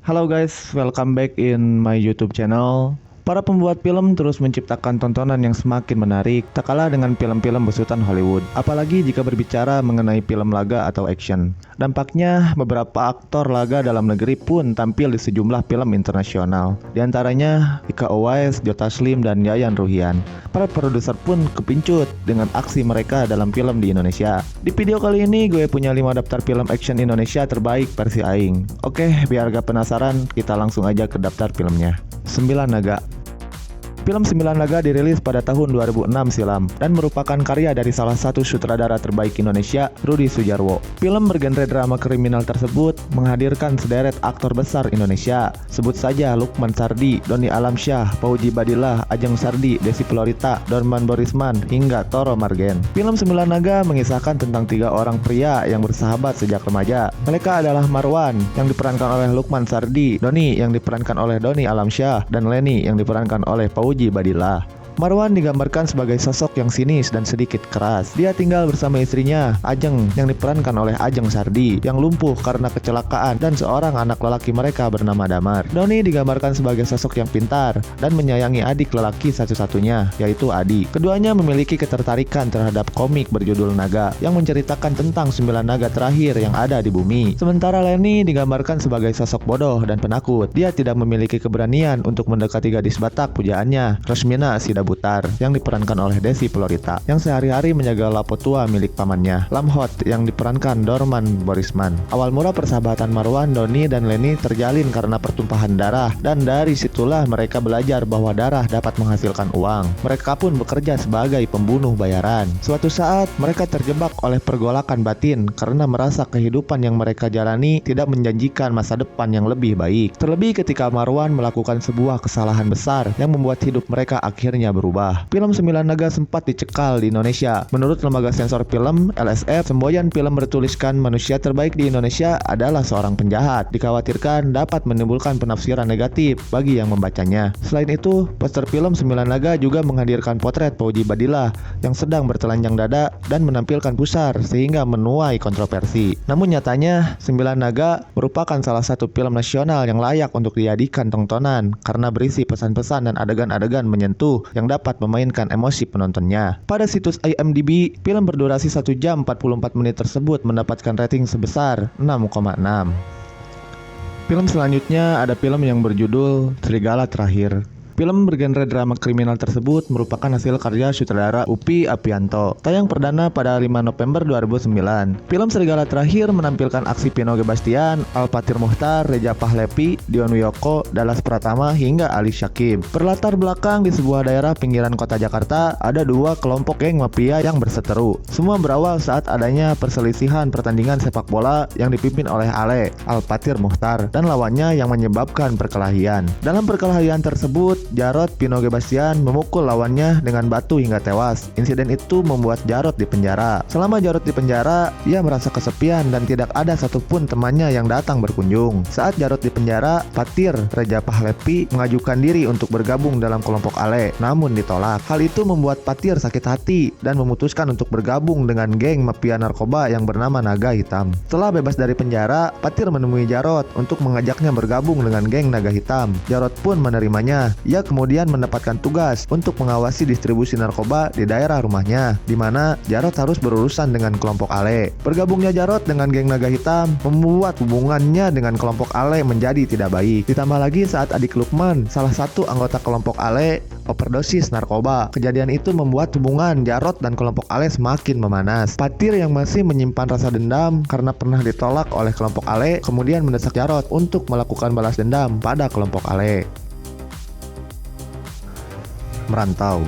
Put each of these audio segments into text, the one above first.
Halo guys, welcome back in my YouTube channel. Para pembuat film terus menciptakan tontonan yang semakin menarik, tak kalah dengan film-film besutan Hollywood. Apalagi jika berbicara mengenai film laga atau action. Dampaknya, beberapa aktor laga dalam negeri pun tampil di sejumlah film internasional. Di antaranya Iko Uwais, Joe Taslim, dan Yayan Ruhian. Para produser pun kepincut dengan aksi mereka dalam film di Indonesia. Di video kali ini gue punya 5 daftar film action Indonesia terbaik versi Aing. Oke, biar gak penasaran, kita langsung aja ke daftar filmnya. 9 Naga. Film 9 Naga dirilis pada tahun 2006 silam dan merupakan karya dari salah satu sutradara terbaik Indonesia, Rudi Sudjarwo. Film bergenre drama kriminal tersebut menghadirkan sederet aktor besar Indonesia. Sebut saja Lukman Sardi, Doni Alamsyah, Fauji Badillah, Ajeng Sardi, Desi Florita, Dorman Borisman, hingga Toro Margen. Film 9 Naga mengisahkan tentang 3 orang pria yang bersahabat sejak remaja. Mereka adalah Marwan yang diperankan oleh Lukman Sardi, Doni yang diperankan oleh Doni Alamsyah, dan Leni yang diperankan oleh Fauji Badillah. Marwan digambarkan sebagai sosok yang sinis dan sedikit keras. Dia tinggal bersama istrinya, Ajeng, yang diperankan oleh Ajeng Sardi, yang lumpuh karena kecelakaan, dan seorang anak lelaki mereka bernama Damar. Doni digambarkan sebagai sosok yang pintar dan menyayangi adik lelaki satu-satunya, yaitu Adi. Keduanya memiliki ketertarikan terhadap komik berjudul Naga, yang menceritakan tentang 9 naga terakhir yang ada di bumi. Sementara Leni digambarkan sebagai sosok bodoh dan penakut. Dia tidak memiliki keberanian untuk mendekati gadis Batak pujaannya, Rosmina Sidabutar, yang diperankan oleh Desi Florita, yang sehari-hari menjaga lapo tua milik pamannya, Lamhot, yang diperankan Dorman Borisman. Awal mula persahabatan Marwan, Doni, dan Leni terjalin karena pertumpahan darah, dan dari situlah mereka belajar bahwa darah dapat menghasilkan uang. Mereka pun bekerja sebagai pembunuh bayaran. Suatu saat, mereka terjebak oleh pergolakan batin karena merasa kehidupan yang mereka jalani tidak menjanjikan masa depan yang lebih baik. Terlebih ketika Marwan melakukan sebuah kesalahan besar yang membuat hidup mereka akhirnya berubah. Film 9 Naga sempat dicekal di Indonesia. Menurut lembaga sensor film LSF, semboyan film bertuliskan manusia terbaik di Indonesia adalah seorang penjahat. Dikhawatirkan dapat menimbulkan penafsiran negatif bagi yang membacanya. Selain itu, poster film 9 Naga juga menghadirkan potret Fauji Badillah yang sedang bertelanjang dada dan menampilkan pusar sehingga menuai kontroversi. Namun nyatanya, 9 Naga merupakan salah satu film nasional yang layak untuk dijadikan tontonan karena berisi pesan-pesan dan adegan-adegan menyentuh yang dapat memainkan emosi penontonnya. Pada situs IMDb, film berdurasi 1 jam 44 menit tersebut mendapatkan rating sebesar 6,6. Film selanjutnya ada film yang berjudul Serigala Terakhir. Film bergenre drama kriminal tersebut merupakan hasil karya sutradara Upi Apianto. Tayang perdana pada 5 November 2009. Film Serigala Terakhir menampilkan aksi Pino Gebastian, Alpatir Muchtar, Reja Pahlevi, Dion Wiyoko, Dallas Pratama, hingga Ali Syakib. Berlatar belakang di sebuah daerah pinggiran kota Jakarta, ada 2 kelompok geng mafia yang berseteru. Semua berawal saat adanya perselisihan pertandingan sepak bola yang dipimpin oleh Ale, Alpatir Muchtar, dan lawannya yang menyebabkan perkelahian. Dalam perkelahian tersebut, Jarod Pino Gebastian memukul lawannya dengan batu hingga tewas. Insiden itu membuat Jarod dipenjara. Selama Jarod dipenjara, ia merasa kesepian dan tidak ada satupun temannya yang datang berkunjung. Saat Jarod dipenjara, Patir Reja Pahlevi mengajukan diri untuk bergabung dalam kelompok Ale, namun ditolak. Hal itu membuat Patir sakit hati dan memutuskan untuk bergabung dengan geng mafia narkoba yang bernama Naga Hitam. Setelah bebas dari penjara, Patir menemui Jarod untuk mengajaknya bergabung dengan geng Naga Hitam. Jarod pun menerimanya. Ia kemudian mendapatkan tugas untuk mengawasi distribusi narkoba di daerah rumahnya, di mana Jarod harus berurusan dengan kelompok Ale. Bergabungnya Jarod dengan geng Naga Hitam membuat hubungannya dengan kelompok Ale menjadi tidak baik. Ditambah lagi saat adik Lukman, salah satu anggota kelompok Ale, overdosis narkoba. Kejadian itu membuat hubungan Jarod dan kelompok Ale semakin memanas. Patir yang masih menyimpan rasa dendam karena pernah ditolak oleh kelompok Ale, kemudian mendesak Jarod untuk melakukan balas dendam pada kelompok Ale. Merantau.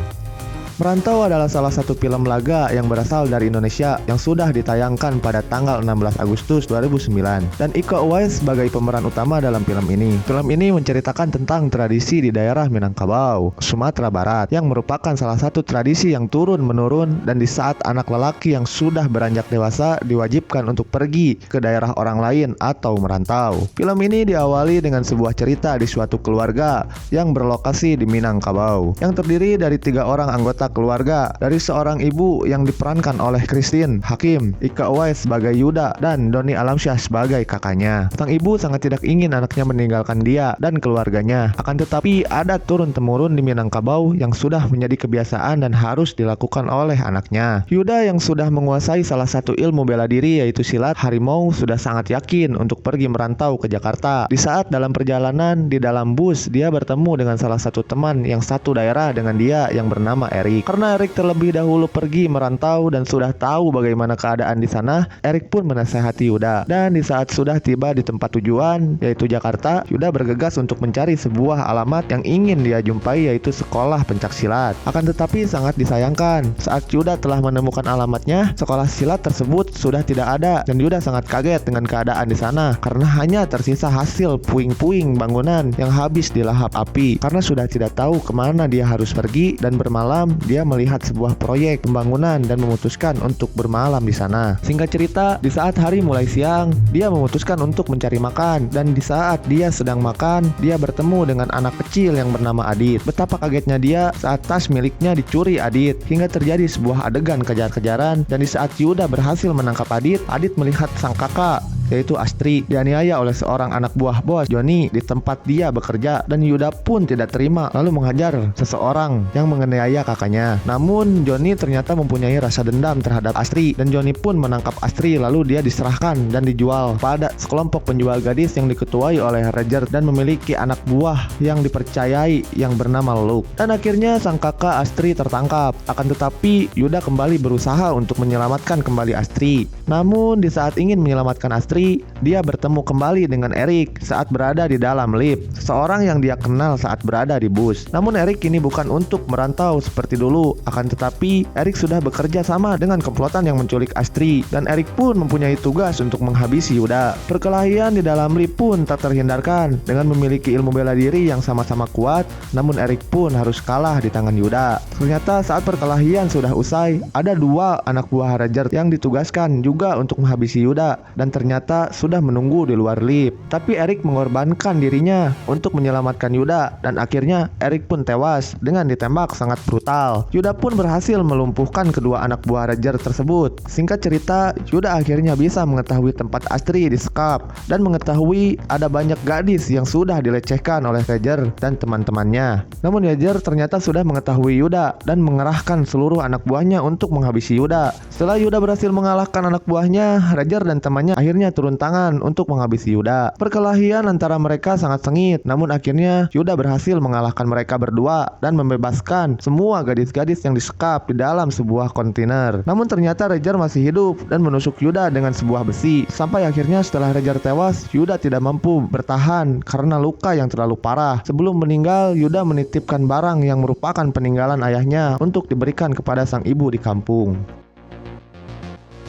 Merantau adalah salah satu film laga yang berasal dari Indonesia yang sudah ditayangkan pada tanggal 16 Agustus 2009 dan Iko Uwais sebagai pemeran utama dalam film ini. Film ini menceritakan tentang tradisi di daerah Minangkabau, Sumatera Barat yang merupakan salah satu tradisi yang turun-menurun dan di saat anak lelaki yang sudah beranjak dewasa diwajibkan untuk pergi ke daerah orang lain atau merantau. Film ini diawali dengan sebuah cerita di suatu keluarga yang berlokasi di Minangkabau yang terdiri dari 3 orang anggota cerita keluarga dari seorang ibu yang diperankan oleh Christine Hakim, Iko Uwais sebagai Yuda, dan Doni Alamsyah sebagai kakaknya. Sang ibu sangat tidak ingin anaknya meninggalkan dia dan keluarganya. Akan tetapi ada turun-temurun di Minangkabau yang sudah menjadi kebiasaan dan harus dilakukan oleh anaknya. Yuda yang sudah menguasai salah satu ilmu bela diri yaitu silat harimau sudah sangat yakin untuk pergi merantau ke Jakarta. Di saat dalam perjalanan di dalam bus, dia bertemu dengan salah satu teman yang satu daerah dengan dia yang bernama Erik. Karena Erik terlebih dahulu pergi merantau dan sudah tahu bagaimana keadaan di sana, Erik pun menasehati Yuda. Dan di saat sudah tiba di tempat tujuan yaitu Jakarta, Yuda bergegas untuk mencari sebuah alamat yang ingin dia jumpai yaitu sekolah pencaksilat. Akan tetapi sangat disayangkan, saat Yuda telah menemukan alamatnya, sekolah silat tersebut sudah tidak ada dan Yuda sangat kaget dengan keadaan di sana karena hanya tersisa hasil puing-puing bangunan yang habis dilahap api. Karena sudah tidak tahu kemana dia harus pergi dan bermalam, dia melihat sebuah proyek pembangunan dan memutuskan untuk bermalam di sana. Singkat cerita, di saat hari mulai siang, dia memutuskan untuk mencari makan dan di saat dia sedang makan, dia bertemu dengan anak kecil yang bernama Adit. Betapa kagetnya dia saat tas miliknya dicuri Adit, hingga terjadi sebuah adegan kejar-kejaran dan di saat Yuda berhasil menangkap Adit, Adit melihat sang kakak yaitu Astri dianiaya oleh seorang anak buah bos Joni di tempat dia bekerja dan Yuda pun tidak terima lalu menghajar seseorang yang menganiaya kakaknya. Namun Joni ternyata mempunyai rasa dendam terhadap Astri dan Joni pun menangkap Astri lalu dia diserahkan dan dijual pada sekelompok penjual gadis yang diketuai oleh Roger dan memiliki anak buah yang dipercayai yang bernama Luke. Dan akhirnya sang kakak Astri tertangkap. Akan tetapi Yuda kembali berusaha untuk menyelamatkan kembali Astri. Namun di saat ingin menyelamatkan Astri, dia bertemu kembali dengan Erik saat berada di dalam lift, seorang yang dia kenal saat berada di bus. Namun Erik ini bukan untuk merantau seperti dulu, akan tetapi Erik sudah bekerja sama dengan komplotan yang menculik Astri dan Erik pun mempunyai tugas untuk menghabisi Yuda. Perkelahian di dalam lift pun tak terhindarkan. Dengan memiliki ilmu bela diri yang sama-sama kuat, namun Erik pun harus kalah di tangan Yuda. Ternyata saat perkelahian sudah usai, ada dua anak buah Roger yang ditugaskan juga untuk menghabisi Yuda dan ternyata sudah menunggu di luar lift. Tapi Erik mengorbankan dirinya untuk menyelamatkan Yuda dan akhirnya Erik pun tewas dengan ditembak sangat brutal. Yuda pun berhasil melumpuhkan kedua anak buah Roger tersebut. Singkat cerita, Yuda akhirnya bisa mengetahui tempat Astri disekap dan mengetahui ada banyak gadis yang sudah dilecehkan oleh Roger dan teman-temannya. Namun Roger ternyata sudah mengetahui Yuda dan mengerahkan seluruh anak buahnya untuk menghabisi Yuda. Setelah Yuda berhasil mengalahkan anak buahnya, Roger dan temannya akhirnya turun tangan untuk menghabisi Yuda. Perkelahian antara mereka sangat sengit, namun akhirnya Yuda berhasil mengalahkan mereka berdua dan membebaskan semua gadis-gadis yang disekap di dalam sebuah kontainer. Namun ternyata Roger masih hidup dan menusuk Yuda dengan sebuah besi. Sampai akhirnya setelah Roger tewas, Yuda tidak mampu bertahan karena luka yang terlalu parah. Sebelum meninggal, Yuda menitipkan barang yang merupakan peninggalan ayahnya untuk diberikan kepada sang ibu di kampung.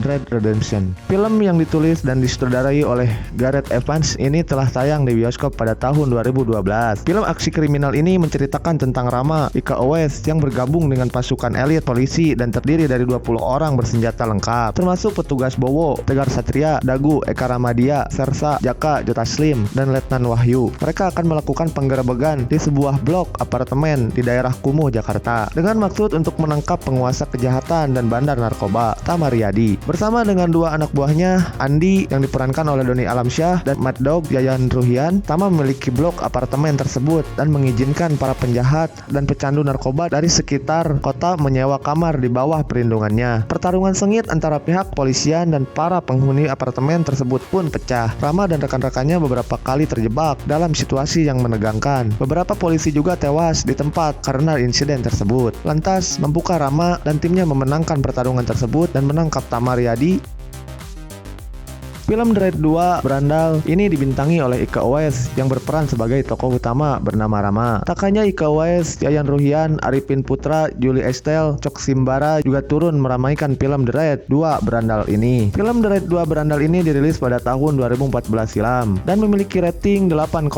Red Redemption. Film yang ditulis dan disutradarai oleh Gareth Evans ini telah tayang di bioskop pada tahun 2012. Film aksi kriminal ini menceritakan tentang Rama, Iko Uwais yang bergabung dengan pasukan elit polisi dan terdiri dari 20 orang bersenjata lengkap, termasuk petugas Bowo, Tegar Satria, Dagu, Eka Ramadia, Sersa, Jaka, Jota Slim, dan Letnan Wahyu. Mereka akan melakukan penggerebekan di sebuah blok apartemen di daerah Kumuh, Jakarta dengan maksud untuk menangkap penguasa kejahatan dan bandar narkoba, Tamariyadi. Bersama dengan dua anak buahnya, Andi yang diperankan oleh Doni Alamsyah dan Mad Dog Yayan Ruhian, Tama memiliki blok apartemen tersebut dan mengizinkan para penjahat dan pecandu narkoba dari sekitar kota menyewa kamar di bawah perlindungannya. Pertarungan sengit antara pihak polisian dan para penghuni apartemen tersebut pun pecah. Rama dan rekan-rekannya beberapa kali terjebak dalam situasi yang menegangkan. Beberapa polisi juga tewas di tempat karena insiden tersebut. Lantas, mampukah Rama dan timnya memenangkan pertarungan tersebut dan menangkap Tamariyadi? Film The Raid 2 Berandal ini dibintangi oleh Iko Uwais yang berperan sebagai tokoh utama bernama Rama. Tak hanya Iko Uwais, Yayan Ruhian, Arifin Putra, Julie Estelle, Cok Simbara juga turun meramaikan film The Raid 2 Berandal ini. Film The Raid 2 Berandal ini dirilis pada tahun 2014 silam dan memiliki rating 8,0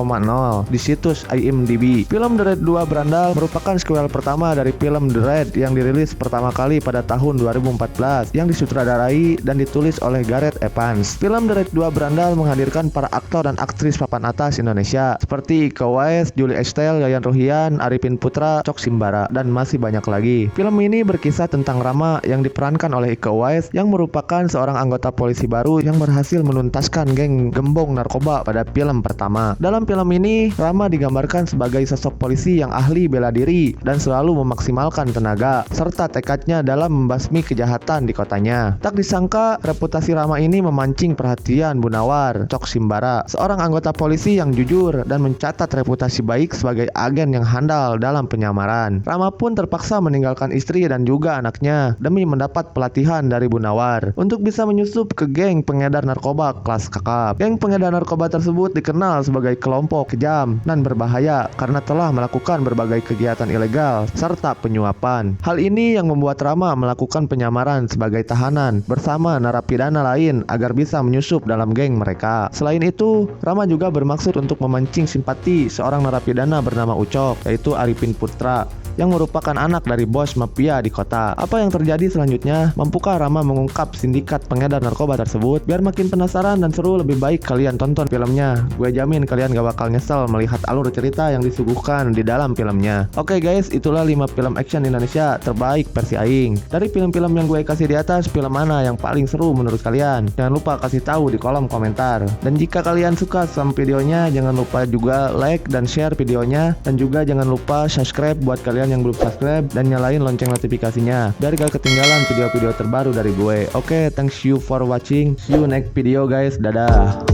di situs IMDb. Film The Raid 2 Berandal merupakan sequel pertama dari film The Raid yang dirilis pertama kali pada tahun 2014 yang disutradarai dan ditulis oleh Gareth Evans. Film Film Derek 2 berandal menghadirkan para aktor dan aktris papan atas Indonesia seperti Iko Uwais, Julie Estelle, Yayan Ruhian, Arifin Putra, Cok Simbara, dan masih banyak lagi. Film ini berkisah tentang Rama yang diperankan oleh Iko Uwais yang merupakan seorang anggota polisi baru yang berhasil menuntaskan geng gembong narkoba pada film pertama. Dalam film ini, Rama digambarkan sebagai sosok polisi yang ahli bela diri dan selalu memaksimalkan tenaga serta tekadnya dalam membasmi kejahatan di kotanya. Tak disangka, reputasi Rama ini memancing perhatian Bu Nawar, Cok Simbara, seorang anggota polisi yang jujur dan mencatat reputasi baik sebagai agen yang handal dalam penyamaran. Rama pun terpaksa meninggalkan istri dan juga anaknya demi mendapat pelatihan dari Bu Nawar untuk bisa menyusup ke geng pengedar narkoba kelas kakap. Geng pengedar narkoba tersebut dikenal sebagai kelompok kejam dan berbahaya karena telah melakukan berbagai kegiatan ilegal serta penyuapan. Hal ini yang membuat Rama melakukan penyamaran sebagai tahanan bersama narapidana lain agar bisa menyusup dalam geng mereka. Selain itu, Rama juga bermaksud untuk memancing simpati seorang narapidana bernama Ucok, yaitu Arifin Putra, yang merupakan anak dari bos mafia di kota. Apa yang terjadi selanjutnya? Mampukah Rama mengungkap sindikat pengedar narkoba tersebut? Biar makin penasaran dan seru, lebih baik kalian tonton filmnya. Gue jamin kalian gak bakal nyesel melihat alur cerita yang disuguhkan di dalam filmnya. Oke guys, itulah 5 film action Indonesia terbaik versi Aing. Dari film-film yang gue kasih di atas, film mana yang paling seru menurut kalian? Jangan lupa kasih tahu di kolom komentar. Dan jika kalian suka sama videonya, jangan lupa juga like dan share videonya. Dan juga jangan lupa subscribe buat kalian yang belum subscribe dan nyalain lonceng notifikasinya biar gak ketinggalan video-video terbaru dari gue. Oke, thanks you for watching. See you next video guys. Dadah.